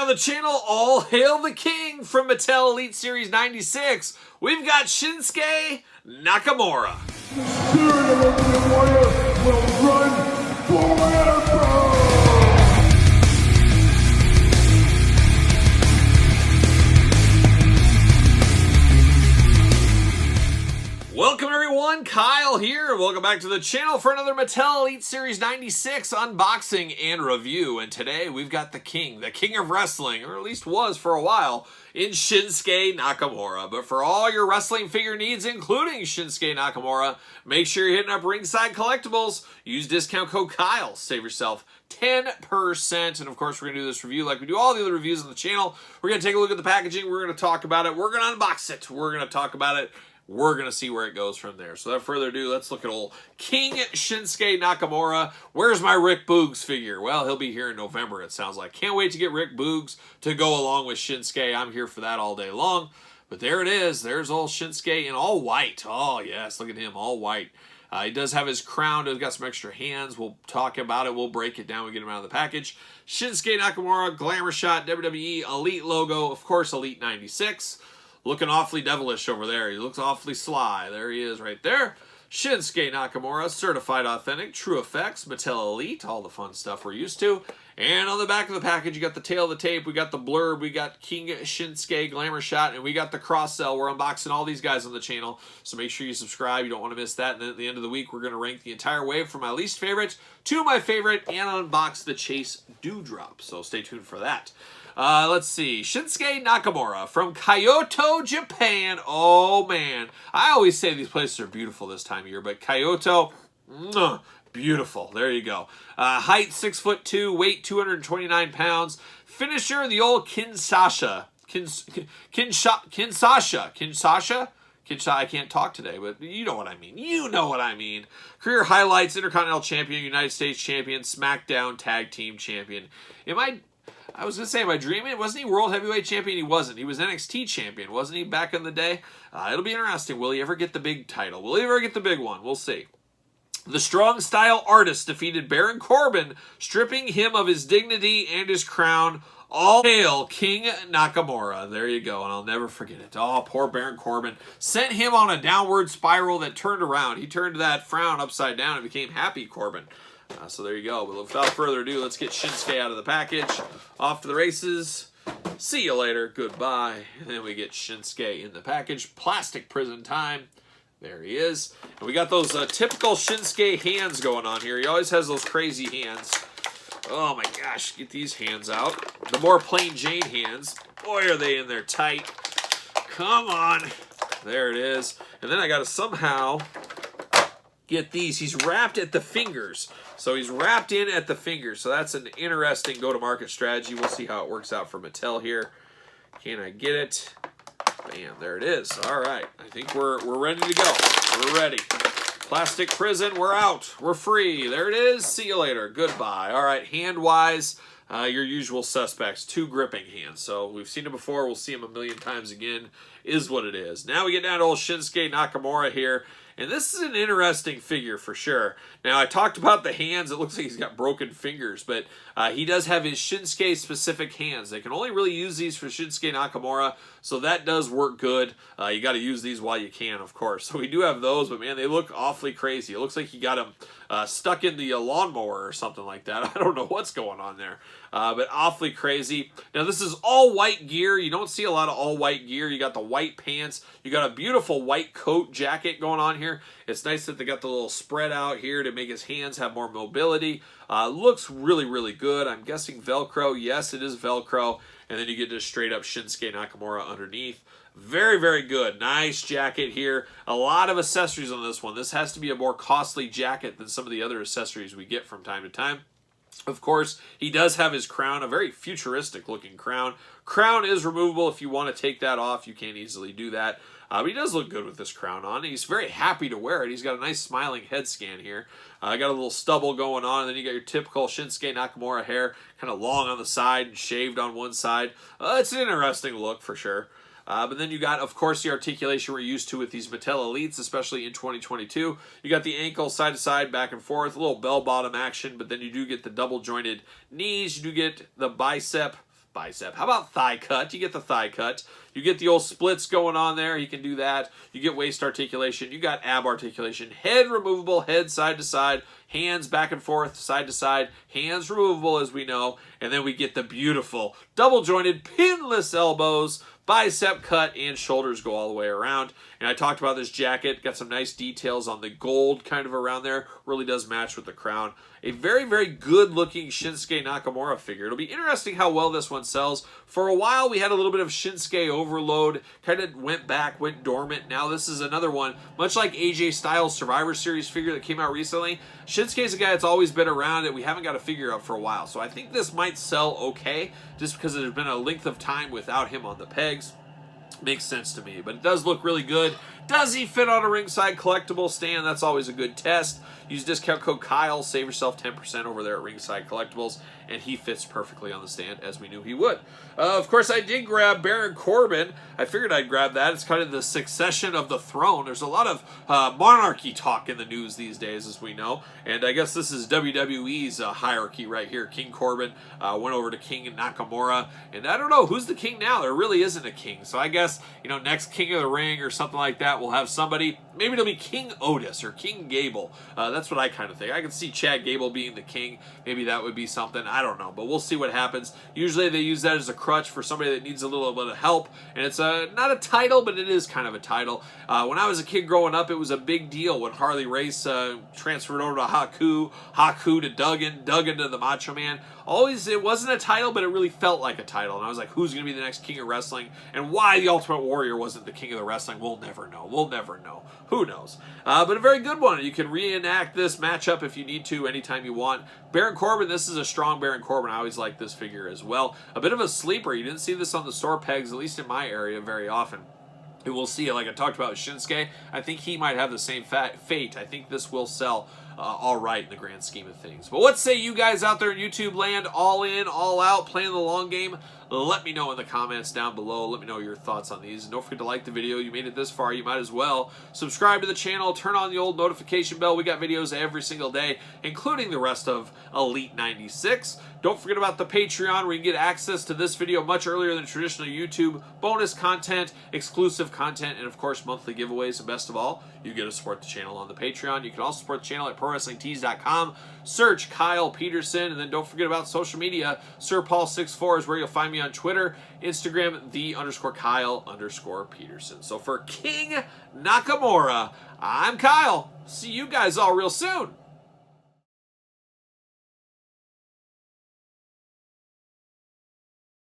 on the channel, all hail the king from Mattel Elite Series 96. We've got Shinsuke Nakamura. The spirit of Ultimate Warrior will run forever! Welcome everyone, Kyle here. Welcome back to the channel for another Mattel Elite Series 96 unboxing and review. And today we've got the king of wrestling, or at least was for a while, in Shinsuke Nakamura. But for all your wrestling figure needs, including Shinsuke Nakamura, make sure you're hitting up Ringside Collectibles. Use discount code Kyle. Save yourself 10%. And of course, we're going to do this review like we do all the other reviews on the channel. We're going to take a look at the packaging. We're going to talk about it. We're going to unbox it. We're going to talk about it. We're going to see where it goes from there. So without further ado, let's look at old King Shinsuke Nakamura. Where's my Rick Boogs figure? Well, he'll be here in November, it sounds like. Can't wait to get Rick Boogs to go along with Shinsuke. I'm here for that all day long. But there it is. There's old Shinsuke in all white. Oh, yes. Look at him, all white. He does have his crown. He's got some extra hands. We'll talk about it. We'll break it down. We'll get him out of the package. Shinsuke Nakamura, Glamour Shot, WWE Elite logo. Of course, Elite 96. Looking awfully devilish over there. He looks awfully sly. There he is right there. Shinsuke Nakamura, certified authentic, true effects, Mattel Elite, all the fun stuff we're used to. And on the back of the package, you got the tail of the tape, we got the blurb, we got King Shinsuke Glamour Shot, and we got the cross sell. We're unboxing all these guys on the channel, so make sure you subscribe. You don't want to miss that. And then at the end of the week, we're going to rank the entire wave from my least favorite to my favorite and unbox the Chase Dewdrop. So stay tuned for that. Let's see. Shinsuke Nakamura from Kyoto, Japan. Oh, man. I always say these places are beautiful this time of year, but Kyoto, beautiful. There you go. Height 6'2", weight 229 pounds. Finisher, the old Kinshasa. Kinshasa? I can't talk today, but you know what I mean. You know what I mean. Career highlights, Intercontinental Champion, United States Champion, SmackDown Tag Team Champion. I was going to say, am I dreaming? Wasn't he World Heavyweight Champion? He wasn't. He was NXT Champion, wasn't he, back in the day? It'll be interesting. Will he ever get the big title? Will he ever get the big one? We'll see. The Strong Style Artist defeated Baron Corbin, stripping him of his dignity and his crown. All hail King Nakamura. There you go, and I'll never forget it. Oh, poor Baron Corbin. Sent him on a downward spiral that turned around. He turned that frown upside down and became happy Corbin. So there you go. But without further ado, let's get Shinsuke out of the package. Off to the races. See you later. Goodbye. And then we get Shinsuke in the package. Plastic prison time. There he is. And we got those typical Shinsuke hands going on here. He always has those crazy hands. Oh my gosh. Get these hands out. The more plain Jane hands. Boy, are they in there tight. Come on. There it is. And then I got to somehow get these. He's wrapped at the fingers. So he's wrapped in at the fingers. So that's an interesting go-to-market strategy. We'll see how it works out for Mattel here. Can I get it? Bam, there it is. All right. I think we're ready to go. We're ready. Plastic prison, we're out. We're free. There it is. See you later. Goodbye. All right, hand-wise, your usual suspects. 2 gripping hands. So we've seen it before. We'll see him a million times again. Is what it is. Now we get down to old Shinsuke Nakamura here. And this is an interesting figure for sure. Now, I talked about the hands. It looks like he's got broken fingers, but he does have his Shinsuke-specific hands. They can only really use these for Shinsuke Nakamura, so that does work good. You got to use these while you can, of course. So we do have those, but man, they look awfully crazy. It looks like he got him stuck in the lawnmower or something like that. I don't know what's going on there, but awfully crazy. Now, this is all white gear. You don't see a lot of all white gear. You got the white pants. You got a beautiful white coat jacket going on here. It's nice that they got the little spread out here to make his hands have more mobility. Looks really, really good. I'm guessing Velcro. Yes, it is Velcro. And then you get just straight up Shinsuke Nakamura underneath. Very, very good. Nice jacket here. A lot of accessories on this one. This has to be a more costly jacket than some of the other accessories we get from time to time. Of course, he does have his crown, a very futuristic looking crown. Crown is removable. If you want to take that off, you can easily do that. But he does look good with this crown on. He's very happy to wear it. He's got a nice smiling head scan here. Got a little stubble going on, and then you got your typical Shinsuke Nakamura hair, kind of long on the side and shaved on one side. It's an interesting look for sure. But then you got, of course, the articulation we're used to with these Mattel Elites, especially in 2022. You got the ankle side to side, back and forth, a little bell-bottom action, but then you do get the double-jointed knees. You do get the bicep bicep. How about thigh cut? You get the thigh cut. You get the old splits going on there. You can do that. You get waist articulation. You got ab articulation. Head removable, head side to side. Hands back and forth, side to side. Hands removable, as we know. And then we get the beautiful double-jointed pinless elbows. Bicep cut and shoulders go all the way around. And I talked about this jacket. Got some nice details on the gold kind of around there. Really does match with the crown. A very, very good-looking Shinsuke Nakamura figure. It'll be interesting how well this one sells. For a while, we had a little bit of Shinsuke overload. Kind of went back, went dormant. Now this is another one. Much like AJ Styles' Survivor Series figure that came out recently, Shinsuke's a guy that's always been around and we haven't got a figure out for a while. So I think this might sell okay just because there's been a length of time without him on the pegs. Makes sense to me, but it does look really good. Does he fit on a ringside collectible stand? That's always a good test. Use discount code Kyle, save yourself 10% over there at Ringside Collectibles, and he fits perfectly on the stand, as we knew he would. Of course, I did grab Baron Corbin. I figured I'd grab that. It's kind of the succession of the throne. There's a lot of monarchy talk in the news these days, as we know, and I guess this is WWE's hierarchy right here. King Corbin went over to King Nakamura, and I don't know, who's the king now? There really isn't a king, so I guess, you know, next King of the Ring or something like that, we'll have somebody. Maybe it'll be King Otis or King Gable. That's what I kind of think. I can see Chad Gable being the king. Maybe that would be something. I don't know, but we'll see what happens. Usually they use that as a crutch for somebody that needs a little bit of help, and it's not a title, but it is kind of a title. When I was a kid growing up, it was a big deal when Harley Race transferred over to Haku to Duggan to the Macho Man. Always, it wasn't a title, but it really felt like a title, and I was like, who's going to be the next king of wrestling? And why the Ultimate Warrior wasn't the king of the wrestling, we'll never know. We'll never know. Who knows? But a very good one. You can reenact this matchup if you need to anytime you want. Baron Corbin, this is a strong Baron Corbin. I always like this figure as well. A bit of a sleeper. You didn't see this on the store pegs, at least in my area, very often. And we'll see, like I talked about with Shinsuke, I think he might have the same fate. I think this will sell all right in the grand scheme of things. But what say you guys out there in YouTube land, all in, all out, playing the long game? Let me know in the comments down below. Let me know your thoughts on these. And don't forget to like the video. You made it this far, you might as well subscribe to the channel, turn on the old notification bell. We got videos every single day, including the rest of Elite 96. Don't forget about the Patreon, where you can get access to this video much earlier than traditional YouTube, bonus content, exclusive content, and of course monthly giveaways. And best of all, you get to support the channel on the Patreon. You can also support the channel at ProWrestlingTees.com. Search Kyle Peterson, and then don't forget about social media. SirPaul64 is where you'll find me on Twitter, Instagram, _Kyle_Peterson. So for King Nakamura, I'm Kyle. See you guys all real soon.